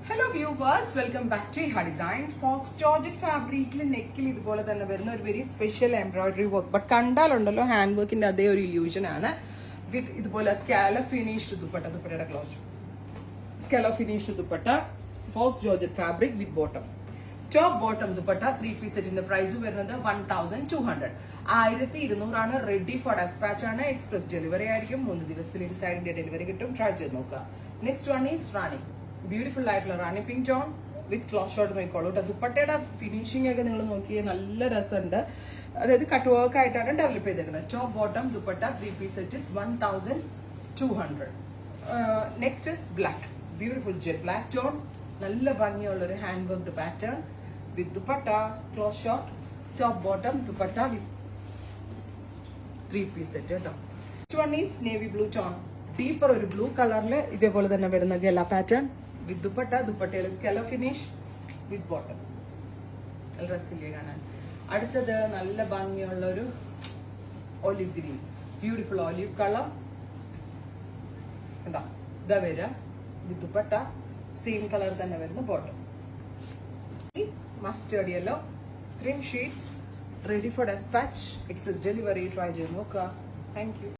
Hello viewers, welcome back to ഹാ designs. Faux georgette ഫാബ്രിക്കിൽ നെക്കിൽ ഇതുപോലെ തന്നെ വരുന്ന ഒരു very special embroidery work. But കണ്ടാലുണ്ടല്ലോ ഹാൻഡ് വർക്കിന്റെ അതേ ഒരു ഇല്യൂഷൻ ആണ്. വിത്ത് ഇതുപോലെ സ്കാലപ്പ് ഫിനിഷ്ഡ് ദുപ്പട്ട, ദുപ്പട്ടയുടെ close scallop finished dupatta, faux georgette fabric with bottom, top bottom dupatta. 3 piece സെറ്റിന്റെ പ്രൈസ് വരുന്നത് 1200. 1200 റെഡി ഫോർ ഡെസ്പാച്ച് ആണ്. എക്സ്പ്രസ് ഡെലിവറി ആയിരിക്കും. 3 ദിവസത്തിൽ ഡിസൈഡിന്റെ ഡെലിവറി കിട്ടും. ട്രൈ ചെയ്ത് നോക്കുക. Next one is Rani. Beautiful ആയിട്ടുള്ള Rani pink tone with close shot നോക്കിക്കോളൂ കേട്ടോ. ദുപ്പട്ടയുടെ ഫിനിഷിംഗ് ഒക്കെ നിങ്ങൾ നോക്കിയാൽ നല്ല രസമുണ്ട്. അതായത് കട്ട് വർക്ക് ആയിട്ടാണ് ഡെവലപ്പ് ചെയ്തേക്കുന്നത്. Top bottom dupatta 3 piece set is 1200. Next is black. Beautiful jet black tone. നല്ല ഭംഗിയുള്ള ഒരു hand worked pattern with dupatta, close shot, top bottom dupatta with 3 piece set കേട്ടോ. Next one is navy blue tone. Deeper ഒരു blue കളറിൽ ഇതേപോലെ തന്നെ വരുന്ന ഗല pattern with dupatta, ദുപ്പട്ടയുടെ സ്കാലപ്പ് ഫിനിഷ് വിത്ത് ബോട്ടം. നല്ല ഡ്രസ്സില്ലേ കാണാൻ. അടുത്തത് നല്ല ഭംഗിയുള്ള ഒരു olive green, beautiful olive colour. എന്താ ഇതാ വരിക വിത്ത് ദുപ്പട്ട, സെയിം കളർ തന്നെ വരുന്ന bottom. Mustard yellow. 3 shades ready for dispatch. Express delivery. Try ചെയ്ത് നോക്കുക. Thank U.